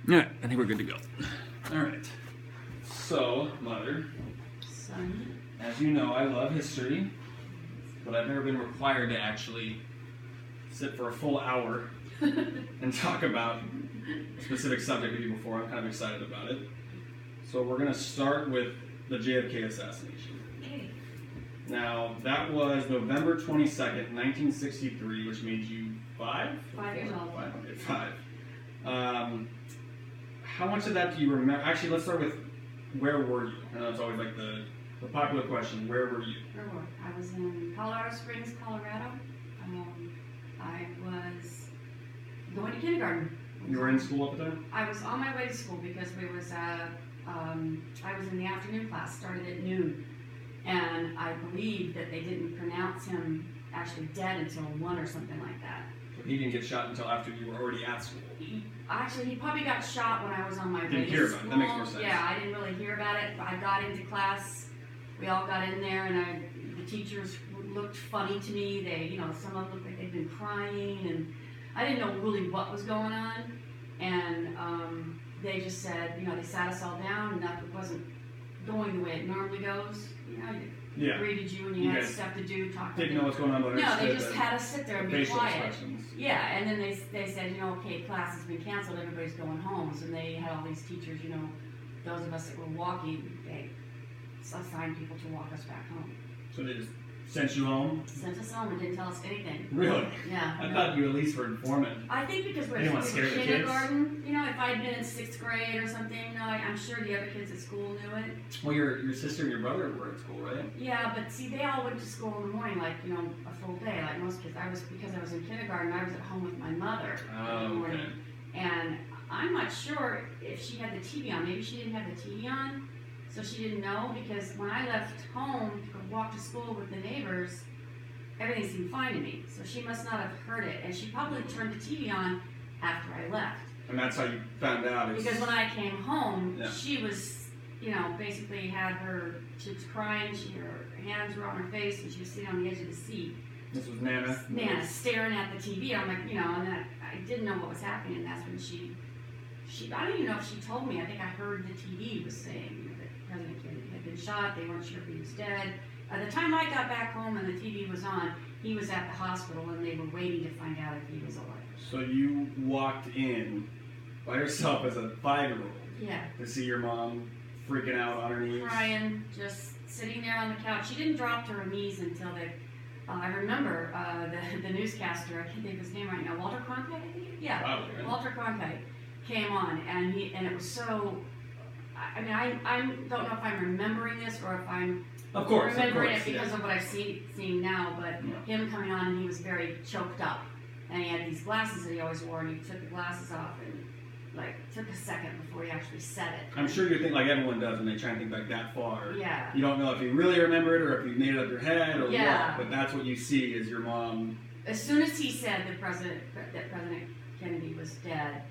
All right, I think we're good to go. All right. So, Mother, Son. as you know, I love history, but I've never been required to actually sit for a full hour and talk about a specific subject with you before. I'm kind of excited about it. So we're going to start with the JFK assassination. Okay. Now, that was November 22nd, 1963, which made you 5? 5 years old. 5. Okay, 5. How much of that do you remember? Actually, let's start with where were you? I know it's always like the popular question. Where were you? I was in Colorado Springs, Colorado. I was going to kindergarten. You were in school at the time? I was on my way to school because I was in the afternoon class, started at noon. And I believe that they didn't pronounce him actually dead until 1 or something like that. He didn't get shot until after you were already at school. He probably got shot when I was on my way Didn't to hear school. about it. That makes more sense. Yeah, I didn't really hear about it. I got into class. We all got in there, and the teachers looked funny to me. They, some of them looked like they'd been crying, and I didn't know really what was going on. And they just said, they sat us all down, and nothing wasn't going the way it normally goes. Yeah. Greeted you, and You you had guys stuff to do, talk to Didn't them. know what's going on, but No, they understood just the had us sit there and be facial quiet. expressions. Yeah, and then they said, okay, class has been canceled, everybody's going home. So they had all these teachers, those of us that were walking, they assigned people to walk us back home. So they just sent you home? Sent us home and didn't tell us anything. Really? Yeah. I thought you at least were informant. I think because They didn't want to scare the kids? kindergarten, if I'd been in 6th grade or something, I'm sure the other kids at school knew it. Well, your sister and your brother were at school, right? Yeah, but see, they all went to school in the morning, a full day, like most kids. Because I was in kindergarten, I was at home with my mother in the morning. And I'm not sure if she had the TV on. Maybe she didn't have the TV on, so she didn't know. Because when I left home to walk to school with the neighbors, everything seemed fine to me. So she must not have heard it, and she probably turned the TV on after I left. And that's how you found out. Because when I came home, Yeah. she was, basically she was crying, her hands were on her face, and she was sitting on the edge of the seat. This was Nana. Nana staring at the TV. I'm like, and that I didn't know what was happening, and that's when she I don't even know if she told me. I think I heard the TV was saying that President Kennedy had been shot. They weren't sure if he was dead. By the time I got back home and the TV was on, he was at the hospital, and they were waiting to find out if he was alive. So you walked in by yourself as a 5-year-old Yeah. to see your mom freaking out on her knees. Crying, just sitting there on the couch. She didn't drop to her knees until I remember the newscaster, I can't think of his name right now, Walter Cronkite, I think? Yeah, Probably, right? Walter Cronkite came on, and it was so, I don't know if I'm remembering this or if I'm Of course, remembering it yeah. because of what I've seen now, but Yeah. him coming on, and he was very choked up, and he had these glasses that he always wore, and he took the glasses off, and took a second before he actually said it. I'm sure you think like everyone does when they try and think like that far. Yeah. You don't know if you really remember it or if you made it up your head or Yeah. what, but that's what you see is your mom. As soon as he said that President Kennedy was dead,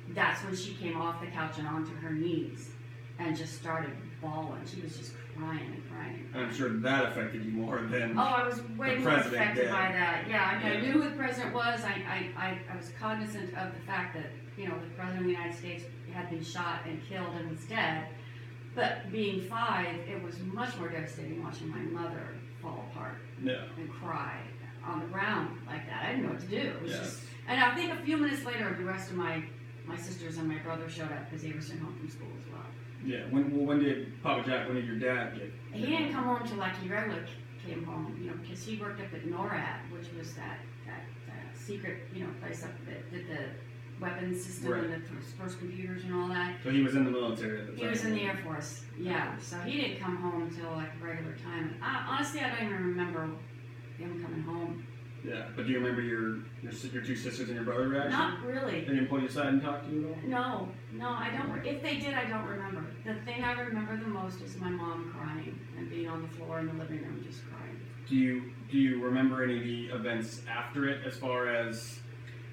that's when she came off the couch and onto her knees and just started bawling. She was just crying and crying. And I'm sure that affected you more than. Oh, I was way The more president affected did. by that. Yeah, I Yeah. knew who the president was. I was cognizant of the fact that, the president of the United States had been shot and killed and was dead. But being 5, it was much more devastating watching my mother fall apart Yeah. and cry on the ground like that. I didn't know what to do. It was Yeah. just, and I think a few minutes later, the rest of my sisters and my brother showed up because they were sent home from school as well. Yeah. When did Papa Jack? When did your dad get? He didn't come home till he regularly came home, because he worked up at NORAD, which was that secret, place up that did the weapons system Right. and the first computers and all that. So he was in the military at the time. He was in the Air Force, yeah. So he didn't come home till regular time. Honestly, I don't even remember him coming home. Yeah. But do you remember your 2 sisters and your brother reaction? Not really. They didn't pull you aside and talk to you at all? No, I don't. If they did, I don't remember. The thing I remember the most is my mom crying and being on the floor in the living room just crying. Do you remember any of the events after it as far as?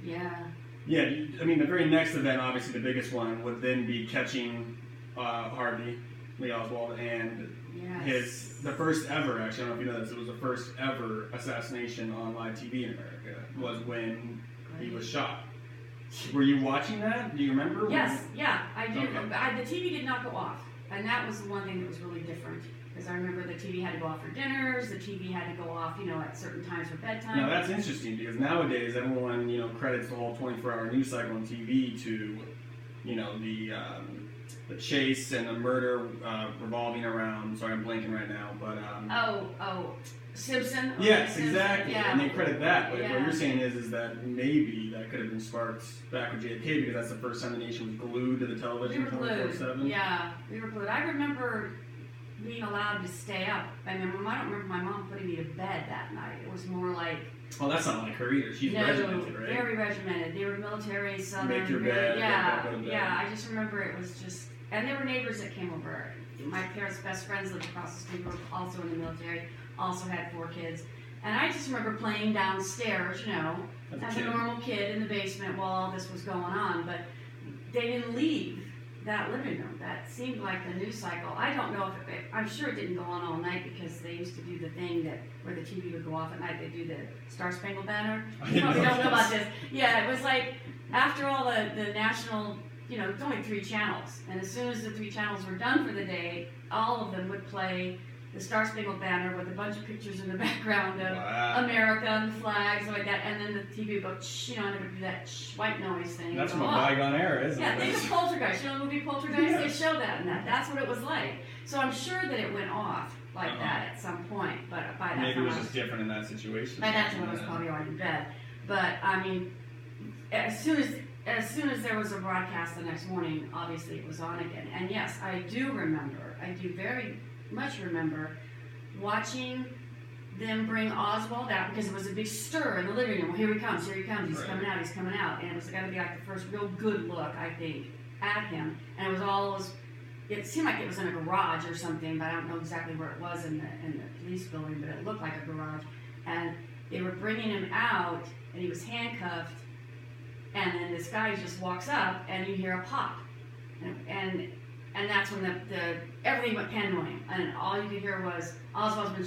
Yeah. Yeah, I mean the very next event, obviously the biggest one, would then be catching Harvey Lee Oswald and Yes. the first ever. Actually, I don't know if you know this. It was the first ever assassination on live TV in America. Was when he was shot. Were you watching that? Do you remember? Yes, yeah, I do. Okay. The TV did not go off, and that was the one thing that was really different. Because I remember the TV had to go off for dinners, the TV had to go off, at certain times for bedtime. Now that's interesting because nowadays everyone, credits the whole 24-hour news cycle on TV to, the chase and the murder revolving around. Sorry, I'm blanking right now, but. Simpson. Yes, Simpson, exactly. yeah. And they credit that, but Yeah. what you're saying is that maybe that could have been sparked back with JFK because that's the first time the nation was glued to the We television were glued. 24/7. Yeah, we were glued. I remember being allowed to stay up. I don't remember my mom putting me to bed that night. It was more like. Oh, that's not like her either. She's regimented, right? Very regimented. They were military, southern. Make your really, bed, yeah, go to bed. yeah. I just remember it was just, and there were neighbors that came over. My parents' best friends lived across the street, were also in the military, also had 4 kids. And I just remember playing downstairs, as a normal kid in the basement while all this was going on. But they didn't leave that living room. That seemed like the news cycle. I don't know if I'm sure it didn't go on all night because they used to do the thing where the TV would go off at night. They do the Star Spangled Banner. You probably don't know about this. Yeah, it was like after all the national, it's only 3 channels, and as soon as the 3 channels were done for the day, all of them would play the Star Spangled Banner with a bunch of pictures in the background of America and the flags like that, and then the TV would go, and it would do that white noise thing. That's from a bygone era, isn't it? Yeah, think of Poltergeist. The movie Poltergeist? Yes. They show that in that. That's what it was like. So I'm sure that it went off like that at some point, but by that Maybe time it was just different in that situation. by that time I was probably already in bed. But I mean, as soon as there was a broadcast the next morning, obviously it was on again. And yes, I do very much remember watching them bring Oswald out because it was a big stir in the living room. Well, here he comes, he's Right. coming out. And it was got to be like the first real good look, I think, at him. And it seemed like it was in a garage or something, but I don't know exactly where it was in the police building, but it looked like a garage. And they were bringing him out, and he was handcuffed, and then this guy just walks up, and you hear a pop. And that's when the everything went pandemonium, and all you could hear was Oswald's been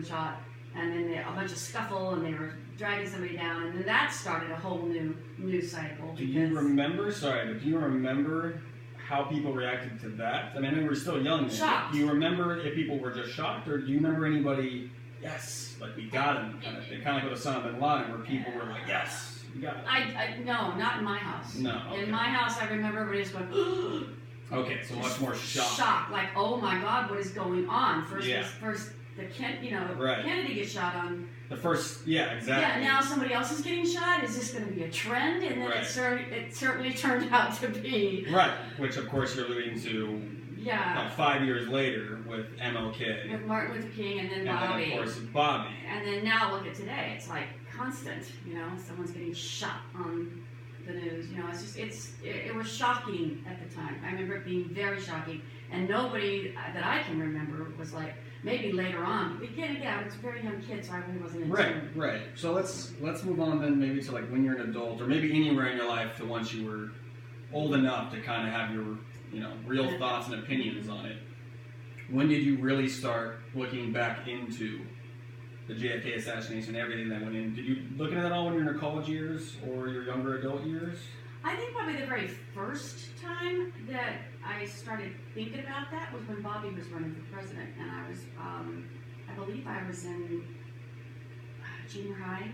shot, and then a bunch of scuffle, and they were dragging somebody down, and then that started a whole new news cycle. Do you remember how people reacted to that? I mean, we were still young then. Shocked. Do you remember if people were just shocked, or do you remember anybody, yes, like we got him, kind of thing? Kind of like with Osama bin Laden, where people were like, yes, we got him. No, not in my house. No. Okay. In my house, I remember everybody just going, Okay, so much more shock. Shock, like, oh my God, what is going on? First, Right. Kennedy gets shot on. The first, yeah, exactly. Yeah, now somebody else is getting shot. Is this going to be a trend? And then Right. it certainly turned out to be. Right, which of course you're alluding to Yeah. about 5 years later with MLK. With Martin Luther King and then and Bobby. then of course Bobby. And then now look at today. It's like constant. Someone's getting shot on the news. It was shocking at the time. I remember it being very shocking, and nobody that I can remember was like. Maybe later on. Again, I was a very young kid, so I really wasn't into it. Right. So let's move on then maybe to like when you're an adult, or maybe anywhere in your life to once you were old enough to kind of have your real thoughts and opinions on it. When did you really start looking back into the JFK assassination, everything that went in? Did you look into that all when you were in your college years or your younger adult years? I think probably the very first time that I started thinking about that was when Bobby was running for president, and I was, I believe I was in junior high.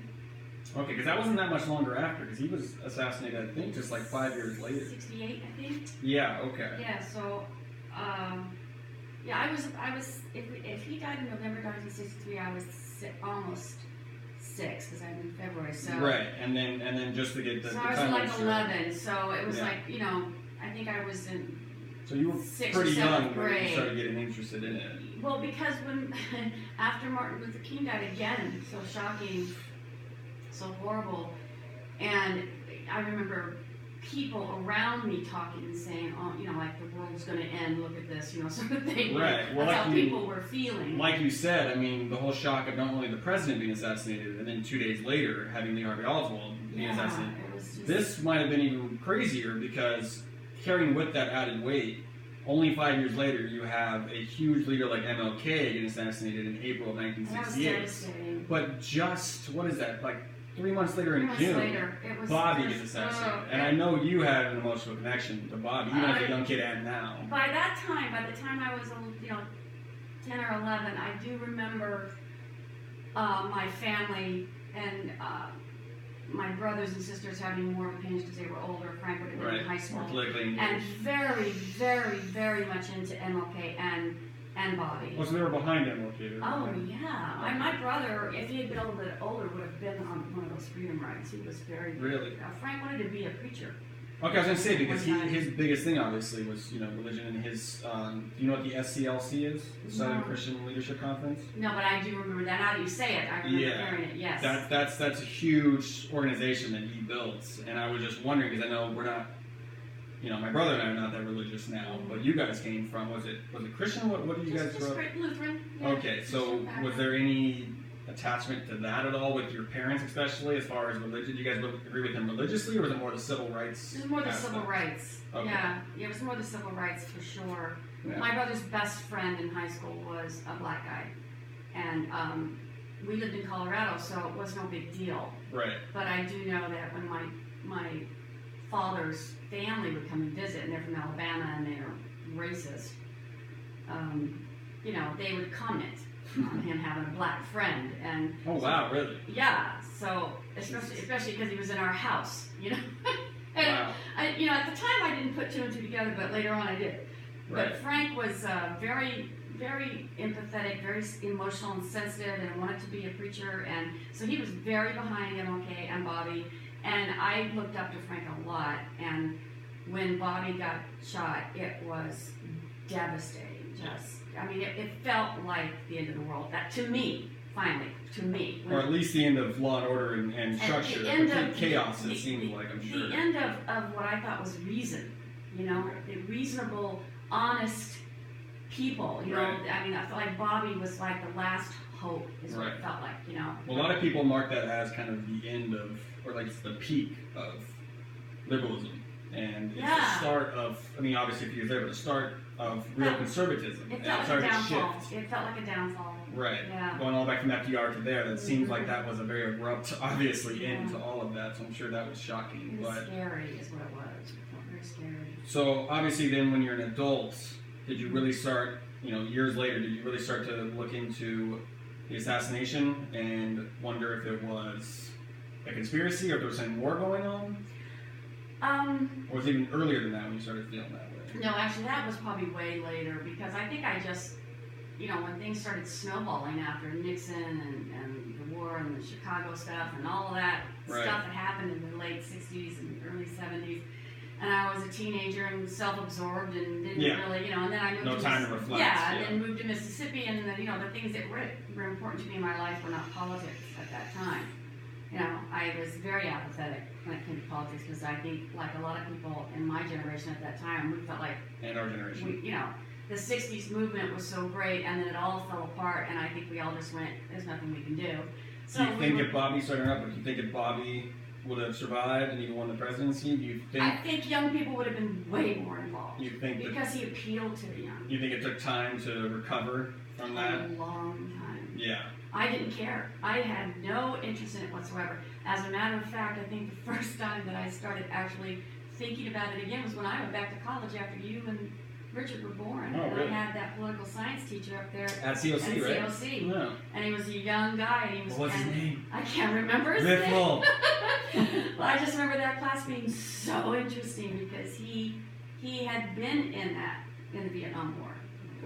Okay, because that wasn't that much longer after, because he was assassinated, I think, just like 5 years later. 68, I think. Yeah, okay. Yeah, so, I was, if he died in November 1963, I was almost 6, because I'm in February, so. Right, and then just to get the So I was time like of 11, so it was Yeah. like, I think I was in. So you were 6th pretty or 7th young when you grade. started getting interested in it. Well, because when after Martin Luther King died again, so shocking, so horrible, and I remember people around me talking and saying, "Oh, like the world's going to end. Look at this," sort of thing. Right. Well, That's like how you- people were feeling. Like you said, I mean, the whole shock of not only the president being assassinated, and then 2 days later having Lee Harvey Oswald being assassinated. It was just, This might have been even crazier because carrying with that added weight, only 5 years later you have a huge leader like MLK getting assassinated in April of that was 1968. devastating. But just, what is that, like 3 months later in 3 months June, later, it was Bobby just, gets assassinated. oh, And I know you had an emotional connection to Bobby, even as a young kid and now. By the time I was, 10 or 11, I do remember my family and my brothers and sisters having more opinions because they were older. Frank would have been in high school. More politically engaged. And very, very, very much into MLK and Bobby. Oh, so they were behind MLK. Oh, yeah. My brother, if he had been a little bit older, would have been on one of those freedom rides. He was very... Really? Frank wanted to be a preacher. Okay, I was going to say, because his biggest thing, obviously, was, religion and his... do you know what the SCLC is? The Southern Christian Leadership Conference? No, but I do remember that. Now that you say it, I remember hearing it, yes. That's a huge organization that he built. And I was just wondering, because I know we're not... my brother and I are not that religious now, but you guys came from, was it Christian? What did you guys grow up? Just Lutheran. Yeah. Okay, so was there any attachment to that at all with your parents, especially as far as religion? Do you guys agree with them religiously, or was it more the civil rights? It was more the civil rights. Okay. Yeah, it was more the civil rights for sure. Yeah. My brother's best friend in high school was a black guy, and we lived in Colorado, so it was no big deal. Right. But I do know that when my father's family would come and visit, and they're from Alabama and they're racist, they would comment on him having a black friend. And oh, wow, really? Yeah, so especially because he was in our house, and wow. At the time I didn't put two and two together, but later on I did. Right. But Frank was very, very empathetic, very emotional and sensitive, and wanted to be a preacher, and so he was very behind MLK and Bobby. And I looked up to Frank a lot, and when Bobby got shot, it was devastating. It felt like the end of the world. That to me, finally, or at least the end of law and order and structure, the end complete of chaos. It seemed like, I'm sure. The end of what I thought was reason. The reasonable, honest people. Right. I felt like Bobby was like the last hope. Is what it felt like. Well, a lot of people mark that as kind of the end of, or like it's the peak of liberalism, and it's the start of. Obviously, a few years later, but the start of real conservatism. It felt like a downfall. It felt like a downfall. Right. Yeah. Going all back from FDR to there, that seems like that was a very abrupt, obviously, end to all of that. So I'm sure that was shocking. It was scary, is what it was. It felt very scary. So obviously, then when you're an adult, did you really start? Years later, did you really start to look into the assassination and wonder if it was a conspiracy or if there was something more going on? Or was it even earlier than that when you started feeling that way? No, actually, that was probably way later, because I think I just, when things started snowballing after Nixon and the war and the Chicago stuff and all of that stuff that happened in the late 60s and early 70s, and I was a teenager and self-absorbed and didn't really, and then I moved no time to reflect. And then moved to Mississippi, and then, the things that were important to me in my life were not politics at that time. I was very apathetic when it came to politics, because I think, like a lot of people in my generation at that time, we felt like... And our generation. The 60s movement was so great, and then it all fell apart, and I think we all just went, there's nothing we can do. So do you think if Bobby started up, do you think if Bobby would have survived and even won the presidency, do you think... I think young people would have been way more involved. You think because he appealed to the young. You think it took time to recover from that? A long time. Yeah. I didn't care. I had no interest in it whatsoever. As a matter of fact, I think the first time that I started actually thinking about it again was when I went back to college after you and Richard were born. Oh, really? And I had that political science teacher up there at COC, right? At COC. Yeah. And he was a young guy. And he was, what was his name? I can't remember his name. Well, I just remember that class being so interesting, because he had been in the Vietnam War,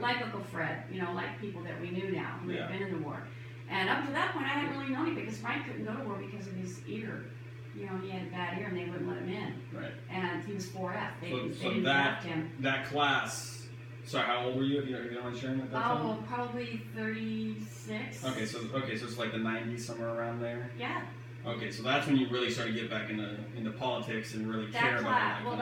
like Uncle Fred, like people that we knew now who had been in the war. And up to that point, I hadn't really known him, because Frank couldn't go to war because of his ear. He had a bad ear, and they wouldn't let him in. Right. And he was 4F. They so didn't draft him. That class. Sorry, how old were you? If you don't mind sharing at that time? Oh, probably 36. Okay, so it's like the 90s, somewhere around there. Yeah. Okay, so that's when you really started to get back into politics and really care about that.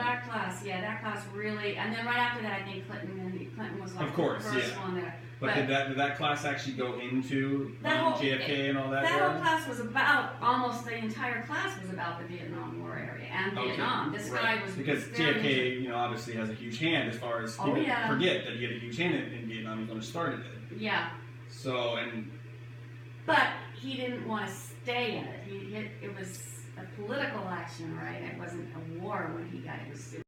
That class really, and then right after that, I think Clinton was like of course, the first one there. But did that class actually go into JFK and all that? That whole class was about, almost the entire class was about the Vietnam War area and Vietnam. This guy was because JFK, obviously has a huge hand as far as people forget that he had a huge hand in Vietnam. He's when it started it. Yeah. So But he didn't want to stay in it. It was a political action, right? It wasn't a war when he got it was